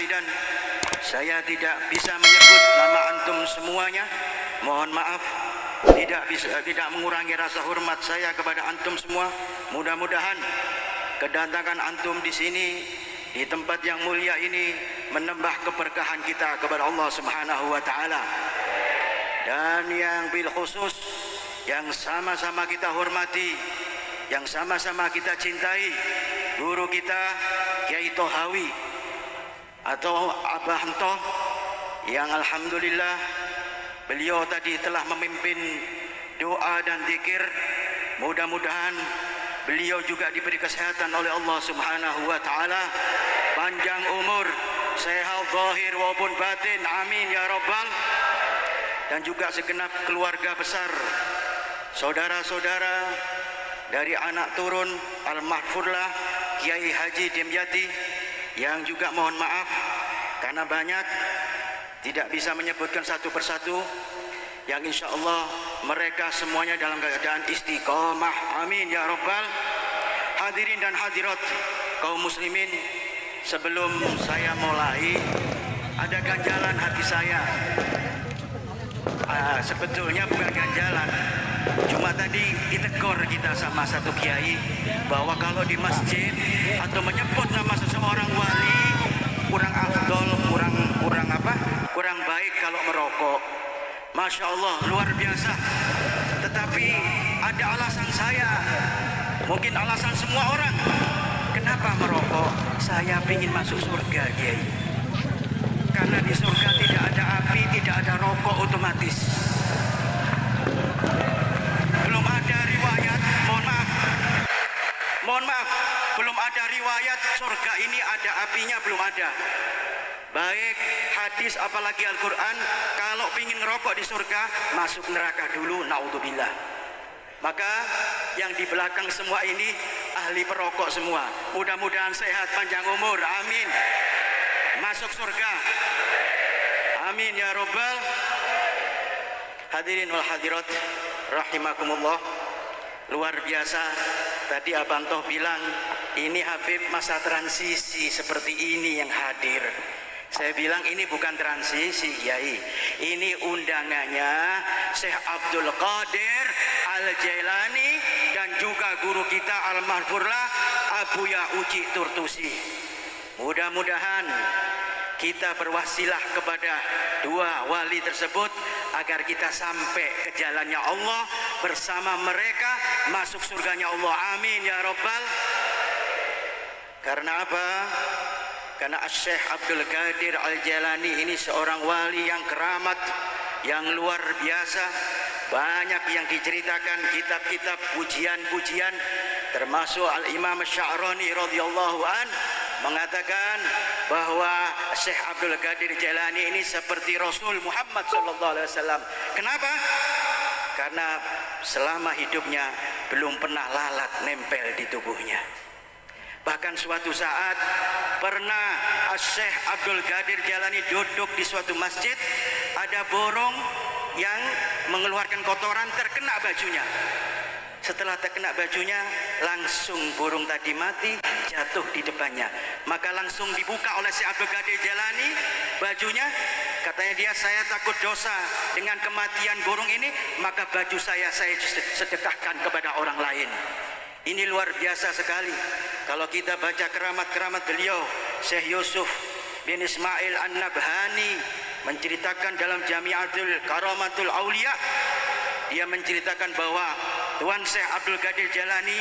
wahidan. Saya tidak bisa menyebut nama antum semuanya. Mohon maaf, tidak mengurangi rasa hormat saya kepada antum semua. Mudah-mudahan kedatangan antum di sini, di tempat yang mulia ini, menambah keberkahan kita kepada Allah Subhanahu wa taala. Dan yang bil khusus, yang sama-sama kita hormati, yang sama-sama kita cintai, guru kita Kiai Tohawi atau Abah Toh, yang alhamdulillah beliau tadi telah memimpin doa dan zikir. Mudah-mudahan beliau juga diberi kesehatan oleh Allah Subhanahu wa taala, panjang umur, sehat zahir maupun batin, amin ya rabbal. Dan juga segenap keluarga besar, saudara-saudara dari anak turun almarhumlah Kiai Haji Dimyati, yang juga mohon maaf karena banyak tidak bisa menyebutkan satu persatu, yang insya Allah mereka semuanya dalam keadaan istiqomah, amin ya rabbal. Hadirin dan hadirat kaum muslimin, sebelum saya mulai, ada ganjalan hati saya. Sebetulnya bukan ganjalan, cuma tadi ditegur kita sama satu kiai bahwa kalau di masjid atau menyebut nama seseorang wali kurang afdol, kurang baik kalau merokok. Masya Allah, luar biasa. Tetapi ada alasan saya, mungkin alasan semua orang, kenapa merokok. Saya ingin masuk surga, kiai. Karena di surga tidak ada api, tidak ada rokok otomatis. Belum ada riwayat, mohon maaf, belum ada riwayat surga ini ada apinya, belum ada. Baik hadis apalagi Al-Quran, kalau ingin ngerokok di surga, masuk neraka dulu, naudzubillah. Maka yang di belakang semua ini ahli perokok semua. Mudah-mudahan sehat, panjang umur, amin. Masuk surga, amin ya rabbal. Hadirin wal hadirat rahimakumullah. Luar biasa, tadi Abang Toh bilang ini Habib masa transisi seperti ini yang hadir. Saya bilang ini bukan transisi, Kiai. Ini undangannya Syekh Abdul Qadir Al-Jailani dan juga guru kita almarhumlah Abu Ya Uci Turtusi. Mudah-mudahan kita berwasilah kepada dua wali tersebut agar kita sampai ke jalannya Allah bersama mereka, masuk surganya Allah, amin ya rabbal. Karena apa? Karena Syekh Abdul Qadir Al-Jailani ini seorang wali yang keramat, yang luar biasa. Banyak yang diceritakan kitab-kitab pujian-pujian, termasuk Al-Imam Sya'rani radhiyallahu an mengatakan bahwa Syekh Abdul Qadir Jailani ini seperti Rasul Muhammad sallallahu alaihi wasallam. Kenapa? Karena selama hidupnya belum pernah lalat nempel di tubuhnya. Bahkan suatu saat pernah Syekh Abdul Qadir Jailani duduk di suatu masjid, ada burung yang mengeluarkan kotoran terkena bajunya. Setelah terkena bajunya, langsung burung tadi mati, jatuh di depannya. Maka langsung dibuka oleh Syekh Abdul Qadir Jailani bajunya. Katanya dia, saya takut dosa dengan kematian burung ini, maka baju saya sedekahkan kepada orang lain. Ini luar biasa sekali. Kalau kita baca keramat-keramat beliau, Syekh Yusuf bin Ismail An-Nabhani menceritakan dalam Jami'atul Karamatul Aulia, dia menceritakan bahwa Tuan Syekh Abdul Qadir Jailani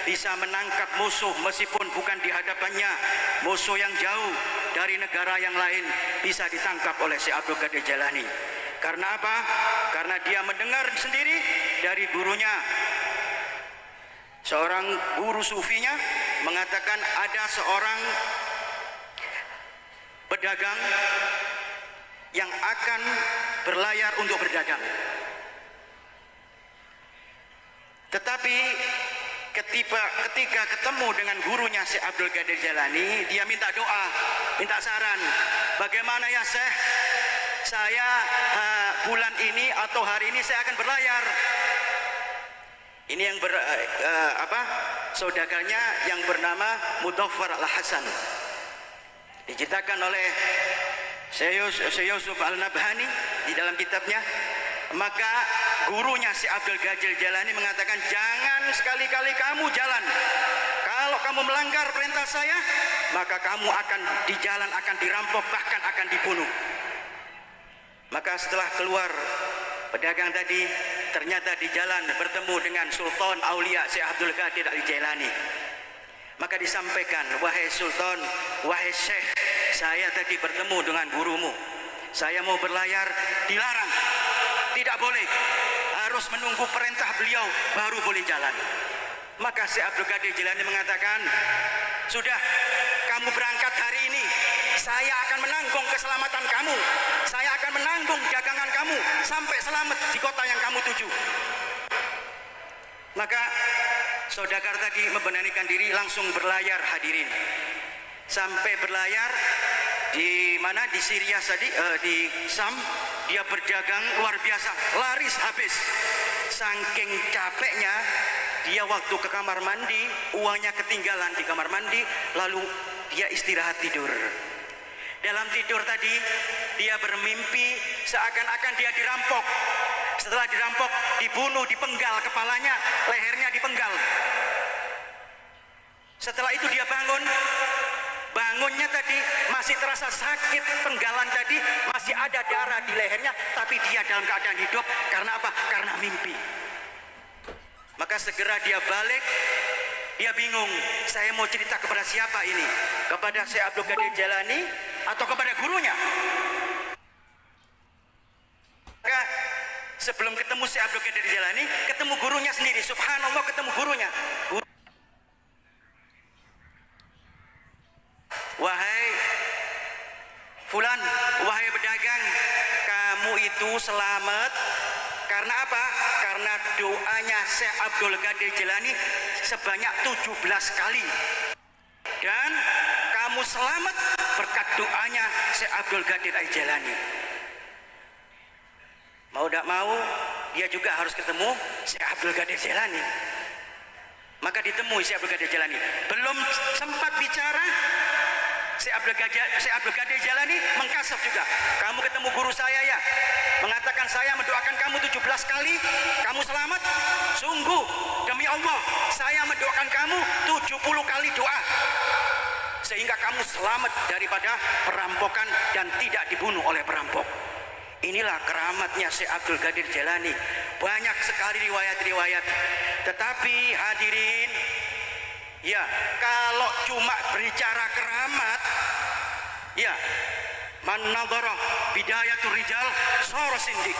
bisa menangkap musuh meskipun bukan di hadapannya, musuh yang jauh dari negara yang lain bisa ditangkap oleh Syekh Abdul Qadir Jailani. Karena apa? Karena dia mendengar sendiri dari gurunya. Seorang guru sufinya mengatakan ada seorang pedagang yang akan berlayar untuk berdagang. Tetapi ketika ketemu dengan gurunya Syekh Abdul Qadir Jailani, dia minta doa, minta saran. Bagaimana ya Syekh? Saya bulan ini atau hari ini saya akan berlayar. Ini yang saudagarnya yang bernama Mudhaffar Al-Hasan. diceritakan oleh Syekh Yusuf Al-Nabhani di dalam kitabnya. Maka gurunya si Abdul Qadir Jailani mengatakan, jangan sekali-kali kamu jalan. Kalau kamu melanggar perintah saya, maka kamu akan di jalan akan dirampok, bahkan akan dibunuh. Maka setelah keluar pedagang tadi, ternyata di jalan bertemu dengan Sultan Aulia Syekh Abdul Qadir Al-Jailani. Maka disampaikan, wahai Sultan, wahai Syekh, saya tadi bertemu dengan gurumu. Saya mau berlayar, dilarang. Tidak boleh, harus menunggu perintah beliau baru boleh jalan. Maka Syekh Abdul Qadir Jailani mengatakan, sudah, kamu berangkat hari ini, saya akan menanggung keselamatan kamu, saya akan menanggung dagangan kamu sampai selamat di kota yang kamu tuju. Maka saudagar tadi memberanikan diri langsung berlayar, hadirin. Sampai berlayar di mana, di Syria tadi, di Sam. Dia berdagang luar biasa, laris habis. Saking capeknya, dia waktu ke kamar mandi, uangnya ketinggalan di kamar mandi, lalu dia istirahat tidur. Dalam tidur tadi, dia bermimpi seakan-akan dia dirampok. Setelah dirampok, dibunuh, dipenggal kepalanya, lehernya dipenggal. Setelah itu dia bangun. Bangunnya tadi masih terasa sakit, penggalan tadi masih ada darah di lehernya, tapi dia dalam keadaan hidup. Karena apa? Karena mimpi. Maka segera dia balik. Dia bingung, saya mau cerita kepada siapa ini? Kepada Syekh Abdul Qadir Jailani atau kepada gurunya? Maka sebelum ketemu Syekh Abdul Qadir Jailani, ketemu gurunya sendiri. Subhanallah, ketemu gurunya. Wahai fulan, wahai pedagang, kamu itu selamat karena apa? Karena doanya Syekh Abdul Qadir Jailani sebanyak 17 kali. Dan kamu selamat berkat doanya Syekh Abdul Qadir Jailani. Mau tidak mau, dia juga harus ketemu Syekh Abdul Qadir Jailani. Maka ditemui Syekh Abdul Qadir Jailani. Belum sempat bicara, Syekh Abdul Qadir Jailani mengkasap juga. Kamu ketemu guru saya ya, mengatakan saya mendoakan kamu 17 kali, kamu selamat. Sungguh demi Allah, saya mendoakan kamu 70 kali doa, sehingga kamu selamat daripada perampokan dan tidak dibunuh oleh perampok. Inilah keramatnya Syekh Abdul Qadir Jailani. Banyak sekali riwayat-riwayat. Tetapi hadirin, ya, kalau cuma berbicara keramat, ya, man nadhara bidayatul rijal sara sindik,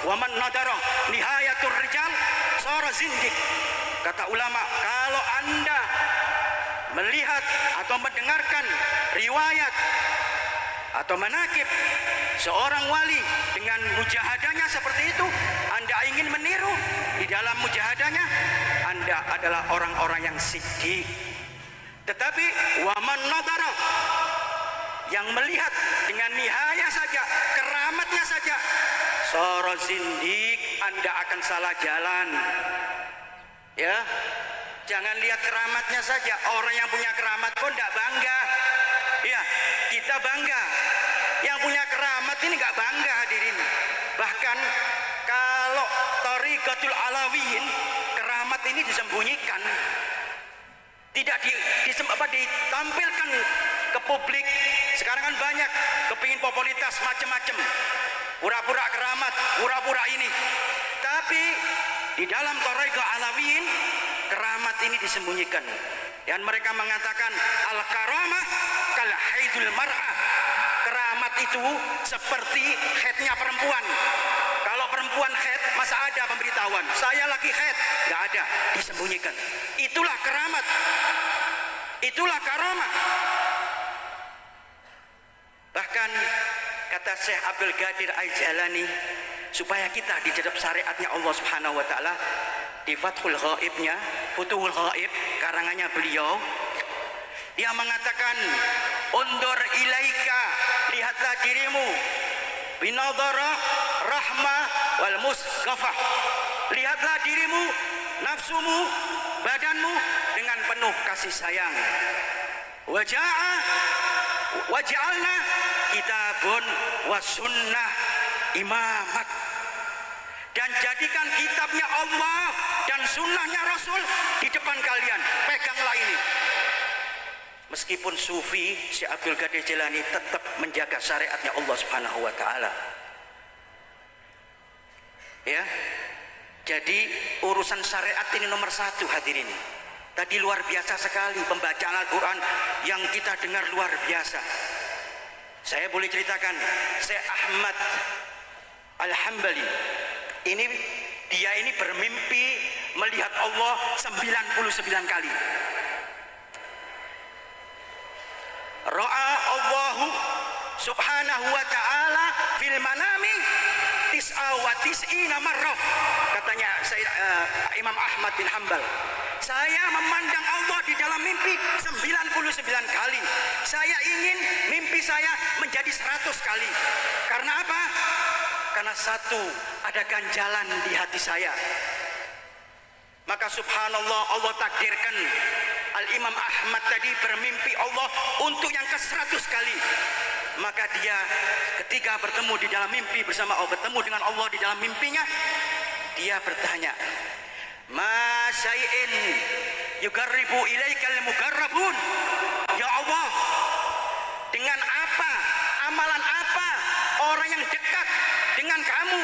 wa man nadhara nihayatul rijal sara zindik. Kata ulama, kalau Anda melihat atau mendengarkan riwayat atau manakib seorang wali dengan mujahadahnya seperti itu, Anda ingin meniru di dalam mujahadahnya, Anda adalah orang-orang yang siddiq. Tetapi waman nadara, yang melihat dengan nihaya saja, keramatnya saja, sara zindik, Anda akan salah jalan. Ya, jangan lihat keramatnya saja. Orang yang punya keramat pun tidak bangga. Ya, kita bangga. Yang punya keramat ini nggak bangga, hadirin. Bahkan kalau Thariqatul Alawiyin, keramat ini disembunyikan, tidak ditampilkan ke publik. Sekarang kan banyak kepingin popularitas macam-macam, pura-pura keramat, pura-pura ini. Tapi di dalam Thariqatul Alawiyin, keramat ini disembunyikan. Dan mereka mengatakan al-karamah kal haidul mar'ah. Keramat itu seperti haidnya perempuan. Kalau perempuan haid, masa ada pemberitahuan saya lagi haid? Nggak ada, disembunyikan. Itulah keramat, itulah karamah. Bahkan kata Syekh Abdul Qadir Jailani, supaya kita di dalam syariatnya Allah Subhanahu wa taala, di Fathul Ghaibnya, Futuhul Ghaib, karangannya beliau, dia mengatakan, undur ilaika, lihatlah dirimu, binadhara rahmah wal musghafah, lihatlah dirimu, nafsumu, badanmu dengan penuh kasih sayang. Waja'ah waj'alna kitabun wa sunnah imamat, dan jadikan kitabnya Allah dan sunnahnya Rasul di depan kalian, peganglah ini. Meskipun sufi Syekh Abdul Qadir Jailani tetap menjaga syariatnya Allah Subhanahu wa taala. Ya. Jadi urusan syariat ini nomor satu hadirin. Tadi luar biasa sekali pembacaan Al-Quran yang kita dengar, luar biasa. Saya boleh ceritakan, Syekh Ahmad Al-Hambali dia ini bermimpi melihat Allah 99 kali. Ra'a Allahu subhanahu wa ta'ala fil manami tis'a wa tis'ina marrah. Katanya Imam Ahmad bin Hanbal, saya memandang Allah di dalam mimpi 99 kali. Saya ingin mimpi saya menjadi 100 kali. Karena apa? Karena satu, ada ganjalan di hati saya. Maka subhanallah, Allah takdirkan Al-Imam Ahmad tadi bermimpi Allah untuk yang ke-100 kali. Maka dia ketika bertemu di dalam mimpi bersama Allah, bertemu dengan Allah di dalam mimpinya, dia bertanya, ma syai'in yuqarribu ilaikal muqarrabun. Ya Allah, dengan apa, amalan apa orang yang dekat dengan kamu,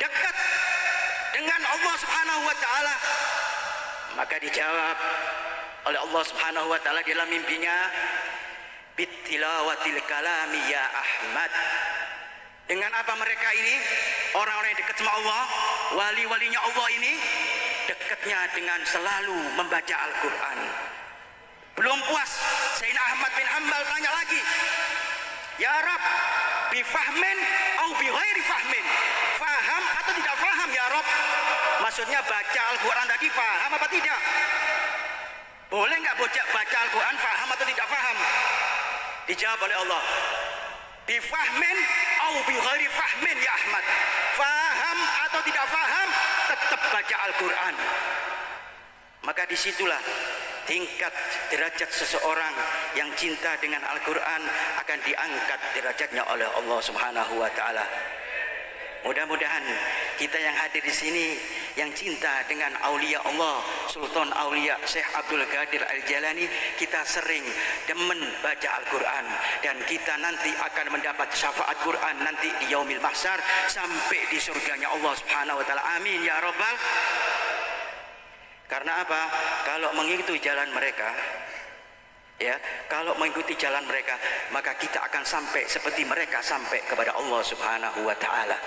dekat dengan Allah Subhanahu wa taala? Maka dijawab oleh Allah Subhanahu wa taala dalam mimpinya, bitilawatil kalami ya Ahmad. Dengan apa mereka ini, orang-orang yang dekat sama Allah, wali-walinya Allah ini, dekatnya dengan selalu membaca Al-Quran. Belum puas, Sayyidina Ahmad bin Hanbal tanya lagi, ya Rab, bifahmin au bi ghairi fahmin, faham atau tidak faham ya Rab? Maksudnya baca Al-Quran tadi faham apa tidak? Boleh nggak baca Al-Quran faham atau tidak faham? Dijawab oleh Allah, bifahmin au bi ghairi fahmin ya Ahmad, faham atau tidak faham tetap baca Al-Quran. Maka disitulah tingkat derajat seseorang yang cinta dengan Al-Quran akan diangkat derajatnya oleh Allah Subhanahu wa taala. Mudah-mudahan kita yang hadir di sini yang cinta dengan aulia Allah, Sultan Aulia Syekh Abdul Qadir Al-Jailani, kita sering demen baca Al-Quran, dan kita nanti akan mendapat syafaat Quran nanti di yaumil mahsyar sampai di surganya Allah Subhanahu wa taala. Amin ya rabbal. Karena apa? Kalau mengikuti jalan mereka, ya, kalau mengikuti jalan mereka, maka kita akan sampai seperti mereka sampai kepada Allah Subhanahu wa taala.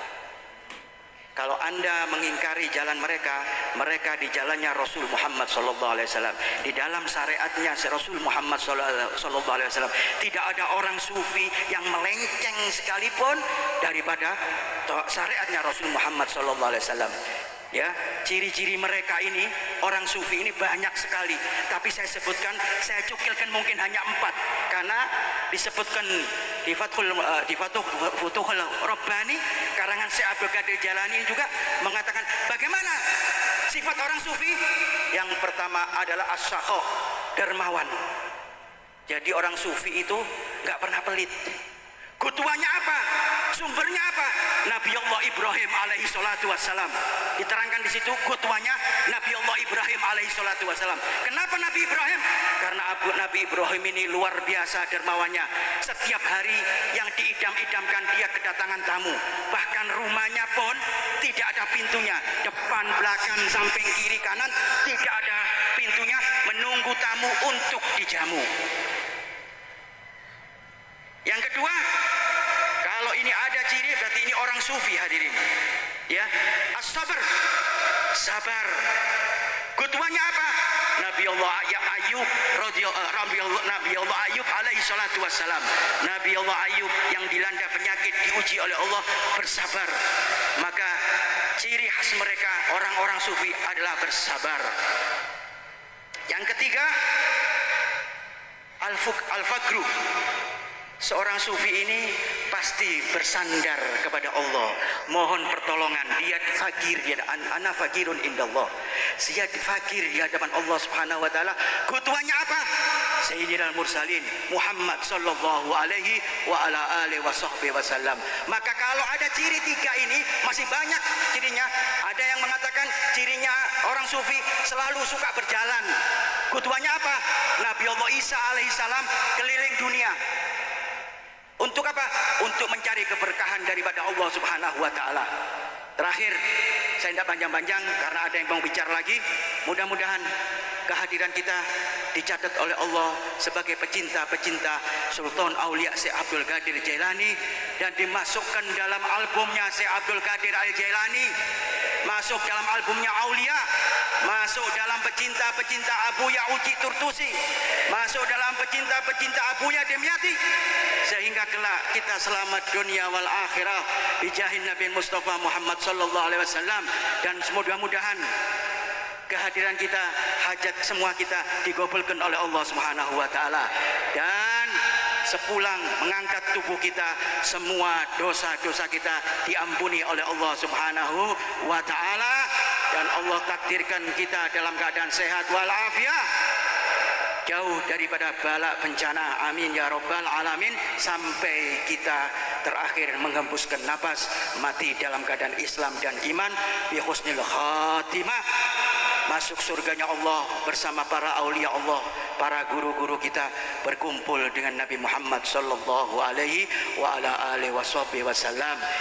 Kalau Anda mengingkari jalan mereka, mereka di jalannya Rasul Muhammad sallallahu alaihi wasallam, di dalam syariatnya Rasul Muhammad sallallahu alaihi wasallam. Tidak ada orang sufi yang melenceng sekalipun daripada syariatnya Rasul Muhammad sallallahu alaihi wasallam. Ya, ciri-ciri mereka ini, orang sufi ini banyak sekali, tapi saya sebutkan, saya cukilkan mungkin hanya 4, karena disebutkan di Futuhul Rabbani karangan Syekh Abdul Qadir Jailani juga mengatakan bagaimana sifat orang sufi. Yang pertama adalah as-sakha, dermawan. Jadi orang sufi itu nggak pernah pelit. Kutuanya apa? Sumbernya apa? Nabi Allah Ibrahim alaihi salatu wassalam. Diterangkan di situ kutuanya Nabi Allah Ibrahim alaihi salatu wassalam. Kenapa Nabi Ibrahim? Karena Nabi Ibrahim ini luar biasa dermawannya. Setiap hari yang diidam-idamkan dia kedatangan tamu. Bahkan rumahnya pun tidak ada pintunya. Depan, belakang, samping, kiri, kanan tidak ada pintunya, menunggu tamu untuk dijamu. Yang kedua, kalau ini ada ciri berarti ini orang sufi hadirin. Ya, as-sabr, sabar. Kutuanya apa? Nabi Allah Ayub Nabi Allah Ayub alaihi salatu wassalam. Nabi Allah Ayub yang dilanda penyakit diuji oleh Allah bersabar. Maka ciri khas mereka orang-orang sufi adalah bersabar. Yang ketiga, al-fakru. Seorang sufi ini pasti bersandar kepada Allah, mohon pertolongan. Dia fakir, dia ana fakirun indallah. Dia fakir di hadapan Allah Subhanahu wa taala. Kutuanya apa? Sayyidina Mursalin Muhammad sallallahu alaihi wa ala alihi wasallam. Maka kalau ada ciri tiga ini, masih banyak cirinya. Ada yang mengatakan cirinya orang sufi selalu suka berjalan. Kutuanya apa? Nabi Allah Isa alaihissalam keliling dunia. Untuk apa? Untuk mencari keberkahan daripada Allah Subhanahu wa taala. Terakhir, saya tidak panjang-panjang karena ada yang mau bicara lagi. Mudah-mudahan kehadiran kita dicatat oleh Allah sebagai pecinta-pecinta Sultan Aulia Syekh Abdul Qadir Jailani, dan dimasukkan dalam albumnya Syekh Abdul Qadir Al Jailani, masuk dalam albumnya Aulia, masuk dalam pecinta-pecinta Abuya Uci Turtusi, masuk dalam pecinta-pecinta Abuya Demyati, sehingga kelak kita selamat dunia wal akhirah bijahin Nabi Mustafa Muhammad sallallahu alaihi wasallam. Dan mudah-mudahan kehadiran kita, hajat semua kita digabulkan oleh Allah Subhanahu wa taala, dan sepulang mengangkat tubuh kita, semua dosa-dosa kita diampuni oleh Allah Subhanahu wa taala, dan Allah takdirkan kita dalam keadaan sehat walafiat, jauh daripada bala bencana, amin ya rabbal alamin, sampai kita terakhir menghembuskan nafas mati dalam keadaan Islam dan iman, bi husnil khatimah, masuk surganya Allah bersama para aulia Allah, para guru-guru kita, berkumpul dengan Nabi Muhammad sallallahu alaihi wa ala alihi wasallam.